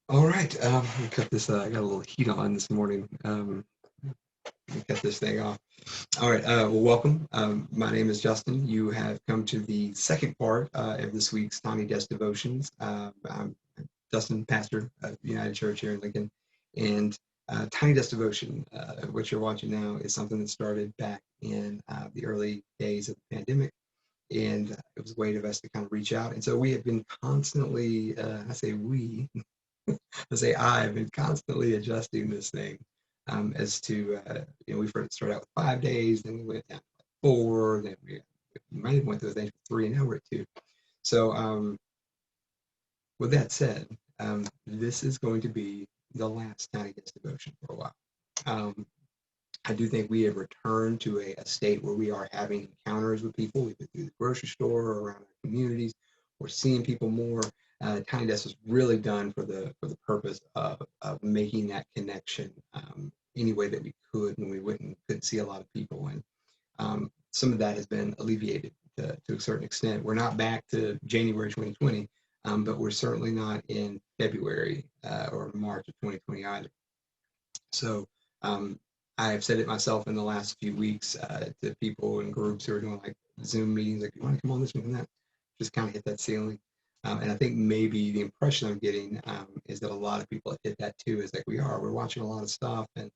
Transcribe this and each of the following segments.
All right, we cut this. I got a little heat on this morning. Let me cut this thing off. All right, well, welcome. My name is Justin. You have come to the second part of this week's Tiny Desk Devotions. I'm Justin, pastor of United Church here in Lincoln, and Tiny Desk Devotion, what you're watching now, is something that started back in the early days of the pandemic, and it was a way of us to kind of reach out. And so we have been constantly, I say we, I say I've been constantly adjusting this thing as to we first started out with 5 days, then we went down to like four, then we might have went through things for three, and now we're at two. So with that said, this is going to be the last Tiny Desk devotion for a while. Um, I do think we have returned to a state where we are having encounters with people. We've been through the grocery store or around our communities. We're seeing people more. Tiny Desk was really done for the purpose of making that connection any way that we could when we went and couldn't see a lot of people. And some of that has been alleviated to a certain extent. We're not back to January 2020, but we're certainly not in February or March of 2020 either. So um, I have said it myself in the last few weeks to people in groups who are doing like Zoom meetings, like, you want to come on this one and that, just kind of hit that ceiling. And I think maybe the impression I'm getting is that a lot of people have hit that too, is like we're watching a lot of stuff. And,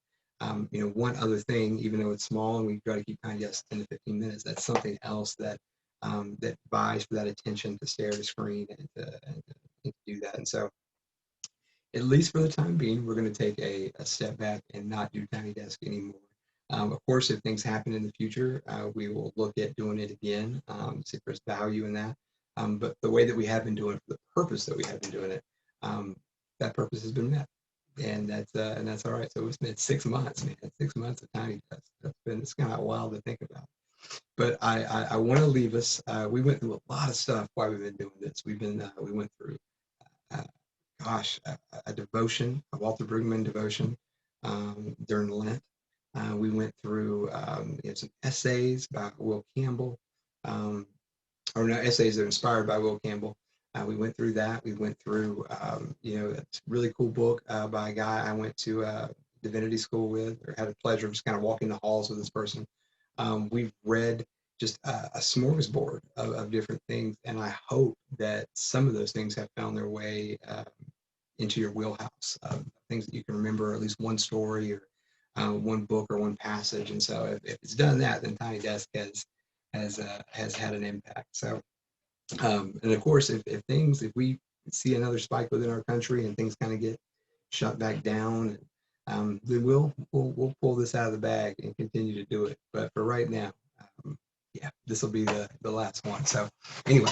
one other thing, even though it's small and we try to keep kind of yes, 10 to 15 minutes, that's something else that vies for that attention to stare at a screen and to do that. And so at least for the time being, we're going to take a step back and not do Tiny Desk anymore. Of course, if things happen in the future, we will look at doing it again, see if there's value in that. But the way that we have been doing it, for the purpose that we have been doing it, um, that purpose has been met, and that's all right. So it's been 6 months, man. 6 months of Tiny Desk. It's kind of wild to think about. But I want to leave us. We went through a lot of stuff while we've been doing this. We went through uh, gosh, a devotion, a Walter Brueggemann devotion during Lent. We went through some essays by Will Campbell, um, or no, essays that are inspired by Will Campbell. We went through that. We went through, a really cool book by a guy I went to divinity school with, or had the pleasure of just kind of walking the halls with this person. We've read just a smorgasbord of different things, and I hope that some of those things have found their way into your wheelhouse, things that you can remember, at least one story or one book or one passage. And so if it's done that, then Tiny Desk has had an impact. So and of course, if we see another spike within our country and things kind of get shut back down, then we'll pull this out of the bag and continue to do it. But for right now, yeah, this will be the last one. So anyway,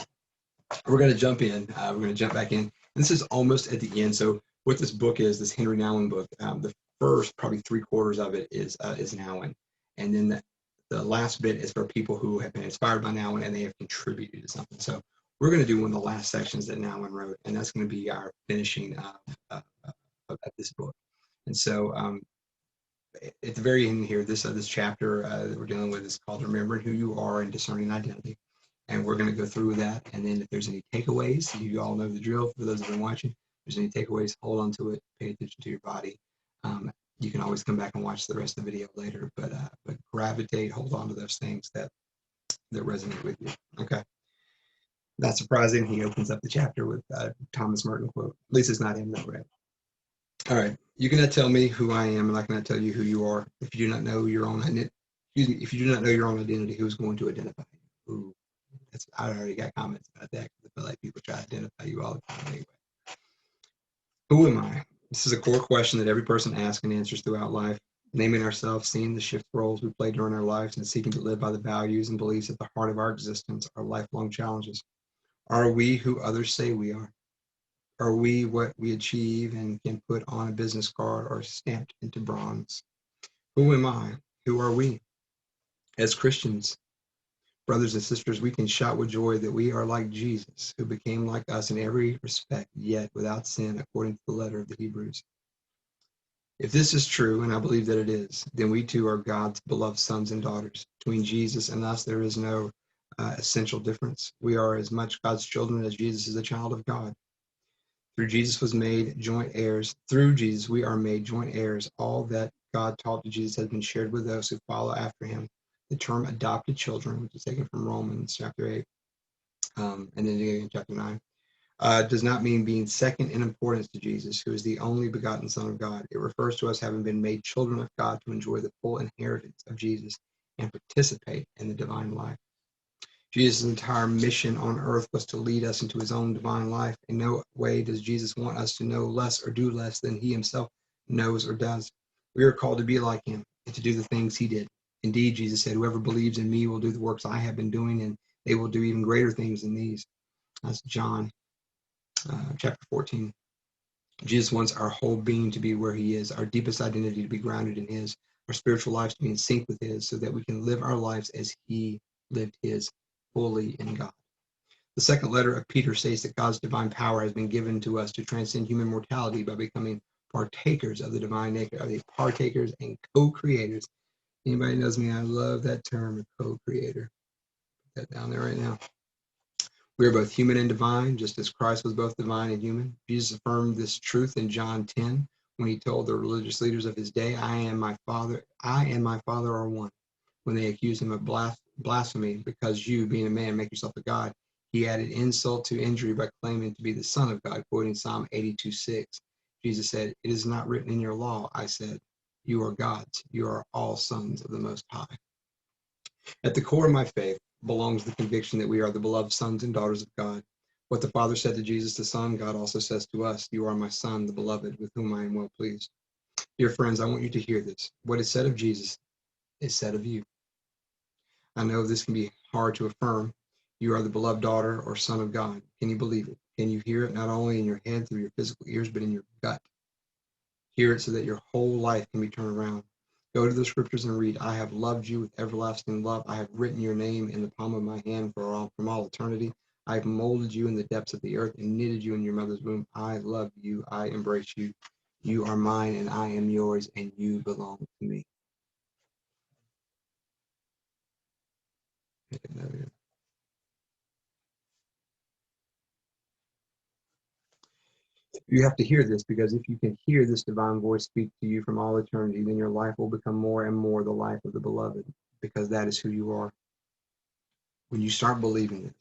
we're going to jump in. We're going to jump back in. This is almost at the end. So what this book is, this Henry Nouwen book, the first probably three-quarters of it is Nouwen, and then the last bit is for people who have been inspired by Nouwen and they have contributed to something. So we're going to do one of the last sections that Nouwen wrote, and that's going to be our finishing of this book. And so at the very end here, this chapter that we're dealing with is called "Remembering Who You Are and Discerning Identity." And we're going to go through that. And then if there's any takeaways, you all know the drill. For those who have been watching, if there's any takeaways, hold on to it. Pay attention to your body. You can always come back and watch the rest of the video later, but gravitate, hold on to those things that resonate with you. Okay. Not surprising. He opens up the chapter with Thomas Merton quote. At least it's not him, though, right? All right. You cannot tell me who I am, and I cannot tell you who you are. If you do not know your own identity, if you do not know your own identity, who's going to identify you? Ooh, I already got comments about that because I feel like people try to identify you all the time anyway. Who am I? This is a core question that every person asks and answers throughout life. Naming ourselves, seeing the shift roles we play during our lives, and seeking to live by the values and beliefs at the heart of our existence are lifelong challenges. Are we who others say we are? Are we what we achieve and can put on a business card or stamped into bronze? Who am I? Who are we? As Christians, brothers and sisters, we can shout with joy that we are like Jesus, who became like us in every respect, yet without sin, according to the letter of the Hebrews. If this is true, and I believe that it is, then we too are God's beloved sons and daughters. Between Jesus and us, there is no essential difference. We are as much God's children as Jesus is a child of God. Through Jesus was made joint heirs. Through Jesus we are made joint heirs. All that God taught to Jesus has been shared with those who follow after him. The term adopted children, which is taken from Romans chapter 8, and then again in chapter 9, does not mean being second in importance to Jesus, who is the only begotten Son of God. It refers to us having been made children of God to enjoy the full inheritance of Jesus and participate in the divine life. Jesus' entire mission on earth was to lead us into his own divine life. In no way does Jesus want us to know less or do less than he himself knows or does. We are called to be like him and to do the things he did. Indeed, Jesus said, whoever believes in me will do the works I have been doing, and they will do even greater things than these. That's John chapter 14. Jesus wants our whole being to be where he is, our deepest identity to be grounded in his, our spiritual lives to be in sync with his, so that we can live our lives as he lived his, fully in God. The second letter of Peter states that God's divine power has been given to us to transcend human mortality by becoming partakers of the divine nature. Are they partakers and co-creators? Anybody knows me, I love that term, co-creator. Put that down there right now. We are both human and divine, just as Christ was both divine and human. Jesus affirmed this truth in John 10 when he told the religious leaders of his day, I and my Father are one. When they accused him of blasphemy because you, being a man, make yourself a God, he added insult to injury by claiming to be the Son of God, quoting Psalm 82:6. Jesus said, it is not written in your law, I said, you are gods. You are all sons of the Most High. At the core of my faith belongs the conviction that we are the beloved sons and daughters of God. What the Father said to Jesus the Son, God also says to us, you are my Son, the beloved, with whom I am well pleased. Dear friends, I want you to hear this. What is said of Jesus is said of you. I know this can be hard to affirm. You are the beloved daughter or son of God. Can you believe it? Can you hear it not only in your head through your physical ears, but in your gut? Hear it so that your whole life can be turned around. Go to the scriptures and read, I have loved you with everlasting love. I have written your name in the palm of my hand from all eternity. I have molded you in the depths of the earth and knitted you in your mother's womb. I love you. I embrace you. You are mine and I am yours, and you belong to me. You have to hear this, because if you can hear this divine voice speak to you from all eternity, then your life will become more and more the life of the beloved, because that is who you are. When you start believing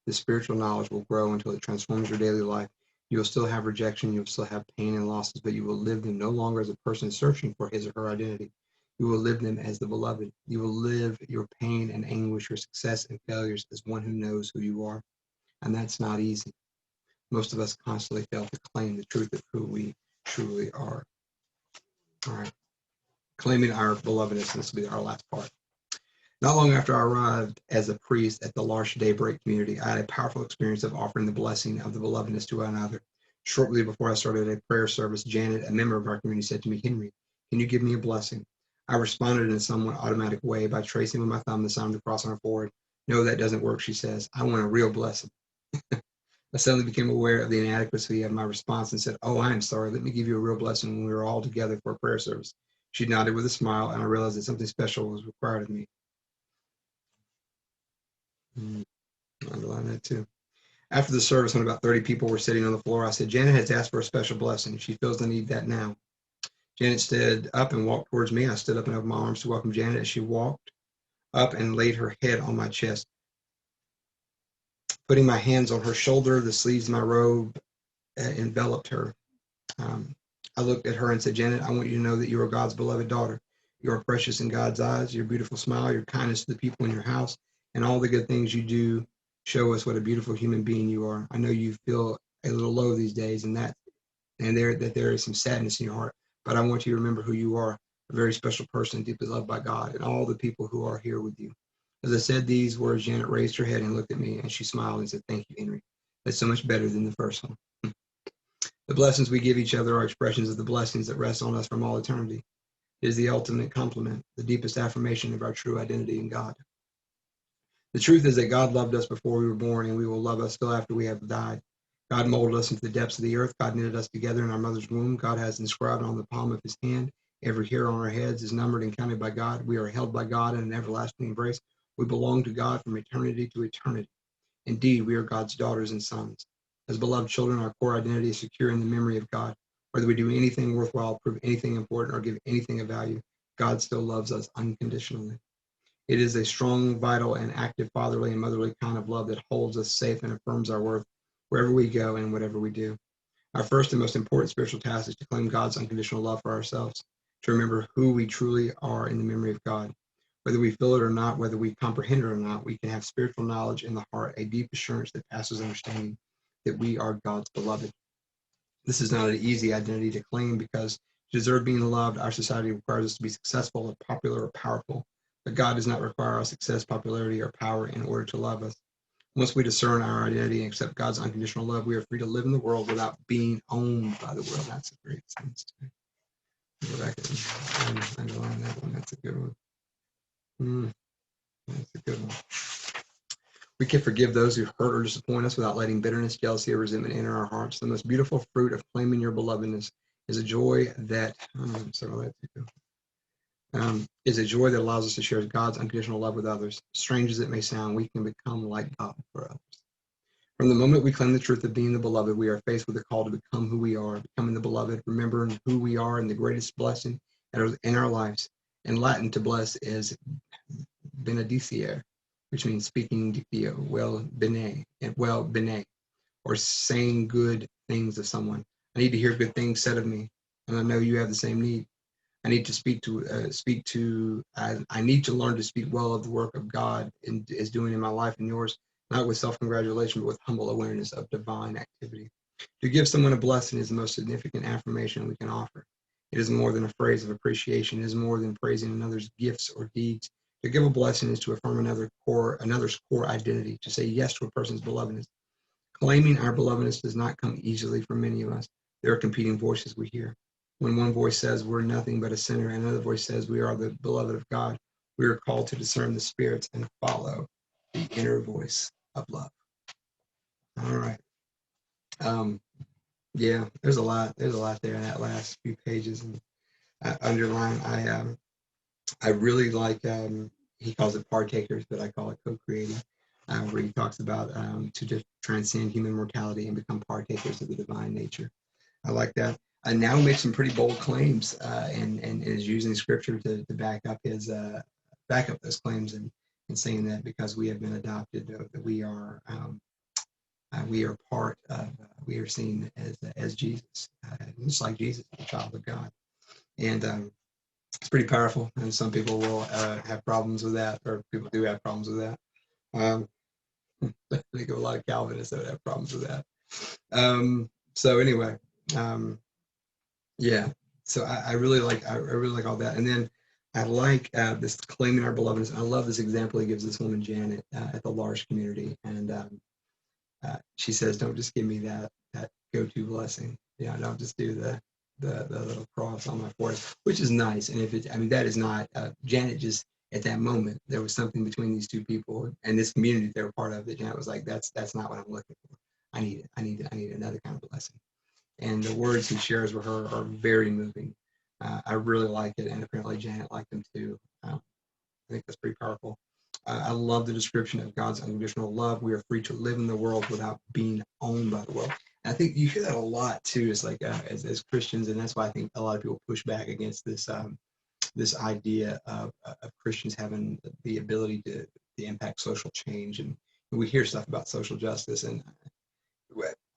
this spiritual knowledge will grow until it transforms your daily life. You will still have rejection, you'll still have pain and losses, but you will live them no longer as a person searching for his or her identity. You will live them as the beloved. You will live your pain and anguish, your success and failures as one who knows who you are. And that's not easy. Most of us constantly fail to claim the truth of who we truly are. All right. Claiming our belovedness. This will be our last part. Not long after I arrived as a priest at the L'Arche Daybreak community, I had a powerful experience of offering the blessing of the belovedness to another. Shortly before I started a prayer service, Janet, a member of our community, said to me, Henry, can you give me a blessing? I responded in a somewhat automatic way by tracing with my thumb the sign of the cross on her forehead. No, that doesn't work, she says. I want a real blessing. I suddenly became aware of the inadequacy of my response and said, oh, I am sorry. Let me give you a real blessing when we were all together for a prayer service. She nodded with a smile, and I realized that something special was required of me. Underline that too. After the service, when about 30 people were sitting on the floor, I said, Janet has asked for a special blessing. She feels the need that now. Janet stood up and walked towards me. I stood up and opened my arms to welcome Janet as she walked up and laid her head on my chest. Putting my hands on her shoulder, the sleeves of my robe enveloped her. I looked at her and said, Janet, I want you to know that you are God's beloved daughter. You are precious in God's eyes. Your beautiful smile, your kindness to the people in your house, and all the good things you do show us what a beautiful human being you are. I know you feel a little low these days, and that there is some sadness in your heart, but I want you to remember who you are, a very special person, deeply loved by God, and all the people who are here with you. As I said these words, Janet raised her head and looked at me, and she smiled and said, thank you, Henry. That's so much better than the first one. The blessings we give each other are expressions of the blessings that rest on us from all eternity. It is the ultimate compliment, the deepest affirmation of our true identity in God. The truth is that God loved us before we were born, and we will love us still after we have died. God molded us into the depths of the earth. God knitted us together in our mother's womb. God has inscribed on the palm of his hand. Every hair on our heads is numbered and counted by God. We are held by God in an everlasting embrace. We belong to God from eternity to eternity. Indeed, we are God's daughters and sons. As beloved children, our core identity is secure in the memory of God. Whether we do anything worthwhile, prove anything important, or give anything of value, God still loves us unconditionally. It is a strong, vital, and active fatherly and motherly kind of love that holds us safe and affirms our worth wherever we go and whatever we do. Our first and most important spiritual task is to claim God's unconditional love for ourselves, to remember who we truly are in the memory of God. Whether we feel it or not, whether we comprehend it or not, we can have spiritual knowledge in the heart, a deep assurance that passes understanding that we are God's beloved. This is not an easy identity to claim because to deserve being loved, our society requires us to be successful or popular or powerful. But God does not require our success, popularity, or power in order to love us. Once we discern our identity and accept God's unconditional love, we are free to live in the world without being owned by the world. That's a great sentence too. Go back and underline that one. That's a good one. That's a good one. We can forgive those who hurt or disappoint us without letting bitterness, jealousy, or resentment enter our hearts. The most beautiful fruit of claiming your belovedness is a joy that is a joy that allows us to share God's unconditional love with others. Strange as it may sound, we can become like God for others. From the moment we claim the truth of being the beloved, we are faced with the call to become who we are, becoming the beloved, remembering who we are and the greatest blessing in our lives. In Latin, to bless is benedicere, which means speaking dictio, well bene, or saying good things of someone. I need to hear good things said of me, and I know you have the same need. I need to I need to learn to speak well of the work of God is doing in my life and yours, not with self-congratulation, but with humble awareness of divine activity. To give someone a blessing is the most significant affirmation we can offer. It is more than a phrase of appreciation. It is more than praising another's gifts or deeds. To give a blessing is to affirm another's core identity, to say yes to a person's belovedness. Claiming our belovedness does not come easily for many of us. There are competing voices we hear. When one voice says we're nothing but a sinner, and another voice says we are the beloved of God, we are called to discern the spirits and follow the inner voice of love. All right. Yeah, there's a lot there in that last few pages. And I underline. I really like. He calls it partakers, but I call it co-creating, where he talks about to just transcend human mortality and become partakers of the divine nature. I like that. Now he makes some pretty bold claims, and is using scripture to back up those claims, and saying that because we have been adopted, that we are part of, we are seen as Jesus, just like Jesus, the child of God, and it's pretty powerful. And some people will have problems with that, or people do have problems with that. I think of a lot of Calvinists that would have problems with that. So anyway. Yeah, so I really like all that, and then I like this claiming our belovedness. I love this example he gives this woman Janet at the L'Arche community, and she says, "Don't just give me that go-to blessing. Yeah, don't just do the little cross on my forehead," which is nice. And that is not Janet. Just at that moment, there was something between these two people and this community they were part of that Janet was like, "That's not what I'm looking for. I need it. I need another kind of blessing." And the words he shares with her are very moving. I really like it, and apparently Janet liked them too. I think that's pretty powerful. I love the description of God's unconditional love. We are free to live in the world without being owned by the world. And I think you hear that a lot too. It's like as Christians, and that's why I think a lot of people push back against this idea of Christians having the ability to impact social change. And we hear stuff about social justice, and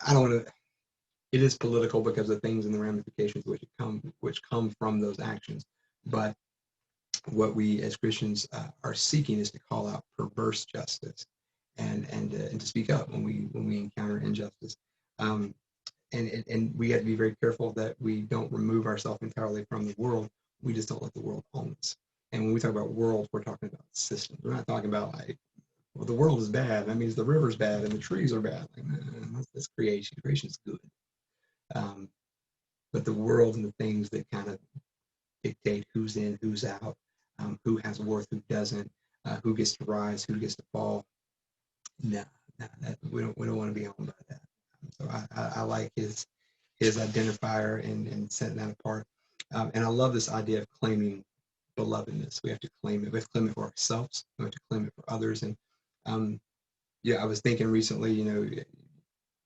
I don't want to. It is political because of things and the ramifications which come from those actions. But what we as Christians are seeking is to call out perverse justice and to speak up when we encounter injustice. And we have to be very careful that we don't remove ourselves entirely from the world. We just don't let the world own us. And when we talk about world, we're talking about systems. We're not talking about like, well, the world is bad. That means the river's bad and the trees are bad. Like, that's creation. Creation is good. But the world and the things that kind of dictate who's in, who's out, who has worth, who doesn't, who gets to rise, who gets to fall. No, we don't want to be owned by that. So I like his identifier and setting that apart. And I love this idea of claiming belovedness. We have to claim it. We have to claim it for ourselves. We have to claim it for others. And yeah, I was thinking recently,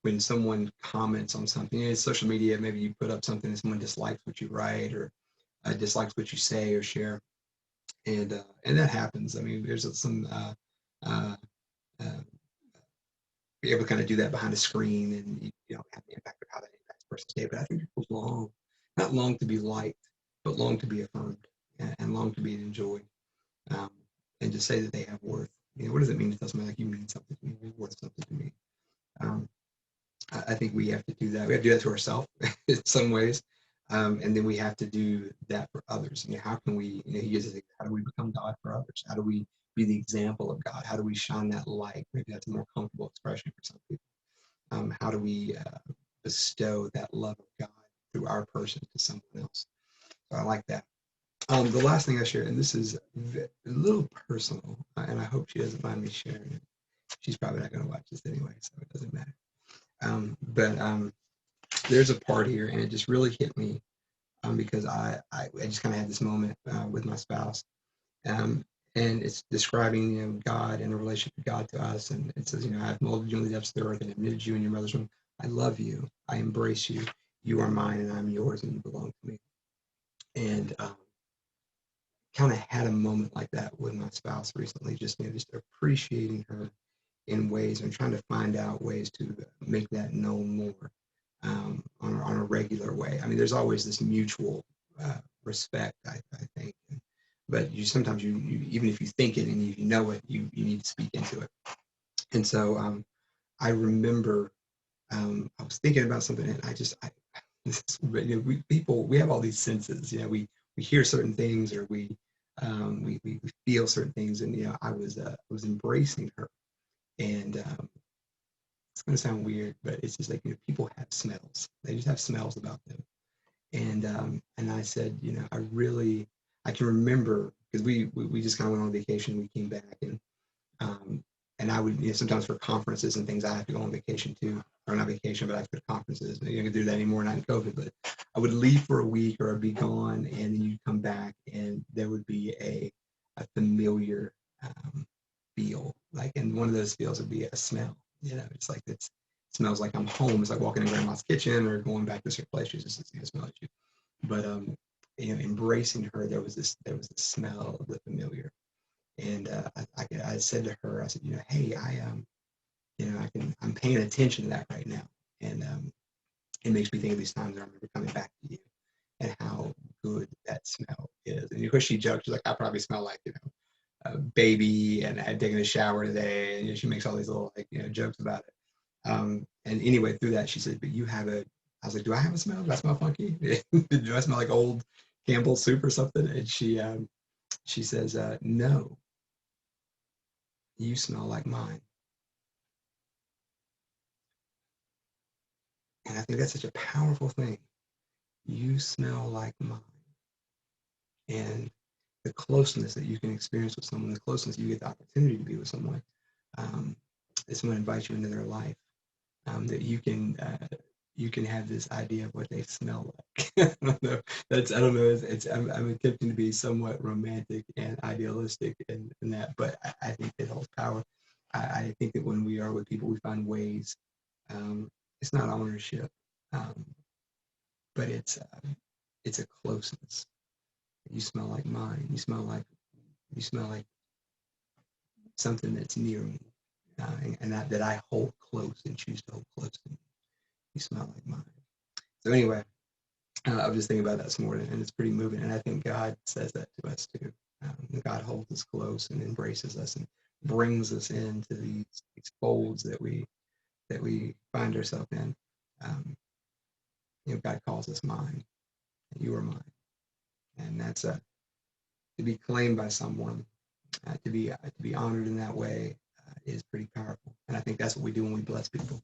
when someone comments on something, social media, maybe you put up something and someone dislikes what you write or dislikes what you say or share, and that happens. I mean, there's some uh, uh, be able to kind of do that behind a screen, and you don't have the impact of how that impacts a person's day. But I think people not long to be liked, but long to be affirmed and long to be enjoyed, um, and to say that they have worth. What does it mean to tell somebody like you mean something to me, you're worth something to me? Um, I think we have to do that. We have to do that to ourselves in some ways. And then we have to do that for others. How can we, he gives us, how do we become God for others? How do we be the example of God? How do we shine that light? Maybe that's a more comfortable expression for some people. How do we bestow that love of God through our person to someone else? So I like that. The last thing I share, and this is a little personal, and I hope she doesn't mind me sharing it. She's probably not going to watch this anyway, so it doesn't matter. But there's a part here, and it just really hit me because I just kind of had this moment with my spouse, and it's describing God and the relationship of God to us, and it says, I have molded you in the depths of the earth and admitted you in your mother's womb. I love you, I embrace you, you are mine, and I'm yours, and you belong to me. And kind of had a moment like that with my spouse recently, just appreciating her in ways and trying to find out ways to make that known more on a regular way. I mean, there's always this mutual respect, I think, but sometimes you even if you think it and you know it, you need to speak into it. And so I remember I was thinking about something, and we have all these senses. We hear certain things, or we feel certain things, and I was embracing her, and it's going to sound weird, but it's just like people have smells. They just have smells about them, and I said, I can remember because we just kind of went on vacation. We came back, um, and I would, sometimes for conferences and things, I have to go on vacation too, or not vacation, but I have to go to conferences. You can do that anymore, not in COVID, but I would leave for a week or I'd be gone, and then you'd come back, and there would be a familiar feel, and one of those feels would be a smell. It's like it smells like I'm home. It's like walking in grandma's kitchen or going back to a certain place. She's just going to smell at you. But embracing her, there was this smell of the familiar. And I said to her, I said, hey, I'm paying attention to that right now, and it makes me think of these times I remember coming back to you and how good that smell is. And of course, she joked, she's like, I probably smell like a baby, and I had taken a shower today, and she makes all these little jokes about it. And anyway, through that, she said, but you have a. I was like, do I have a smell? Do I smell funky? Do I smell like old Campbell's soup or something? And she says, no, you smell like mine. And I think that's such a powerful thing. You smell like mine. And the closeness that you can experience with someone, the closeness you get the opportunity to be with someone, someone invites you into their life, that you can have this idea of what they smell like. I don't know. I'm attempting to be somewhat romantic and idealistic in that, but I think it holds power. I think that when we are with people, we find ways. It's not ownership, um, but it's a closeness. You smell like mine. You smell like something that's near me, and that I hold close and choose to hold close to me. You smell like mine. So anyway, I was just thinking about that this morning, and it's pretty moving. And I think God says that to us too. God holds us close and embraces us and brings us into these folds that we find ourselves in. Um, God calls us mine. You are mine, and that's to be claimed by someone, to be honored in that way is pretty powerful. And I think that's what we do when we bless people.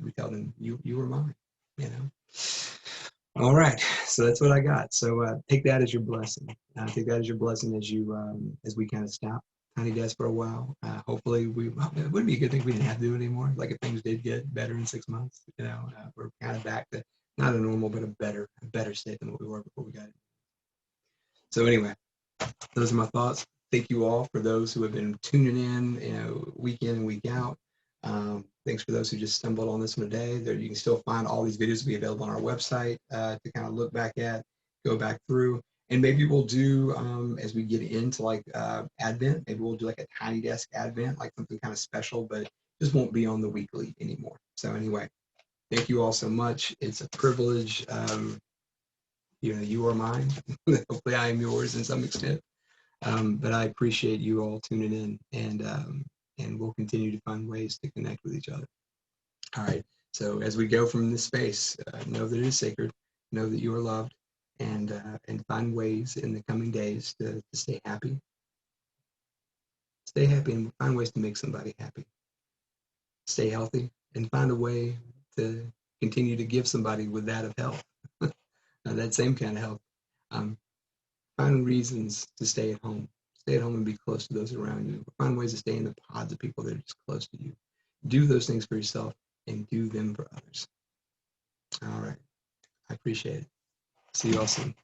We tell them, you are mine. You know. All right, so that's what I got. So take that as your blessing. Take that as your blessing as we kind of stop Tiny Desk for a while. Hopefully, it wouldn't be a good thing if we didn't have to do it anymore. Like if things did get better in 6 months, we're kind of back to not a normal, but a better state than what we were before we got it. So anyway, those are my thoughts. Thank you all for those who have been tuning in, week and week out. Thanks for those who just stumbled on this one today. There, you can still find all these videos will be available on our website to kind of look back at, go back through, and maybe we'll do as we get into like Advent. Maybe we'll do like a Tiny Desk Advent, like something kind of special, but just won't be on the weekly anymore. So anyway, thank you all so much. It's a privilege. You are mine. Hopefully, I am yours in some extent. But I appreciate you all tuning in, and we'll continue to find ways to connect with each other. All right. So as we go from this space, know that it is sacred. Know that you are loved, and find ways in the coming days to stay happy. Stay happy and find ways to make somebody happy. Stay healthy and find a way to continue to give somebody with that of health, that same kind of health. Um, Find reasons to stay at home. Stay at home and be close to those around you. Find ways to stay in the pods of people that are just close to you. Do those things for yourself and do them for others. All right. I appreciate it. See you all soon.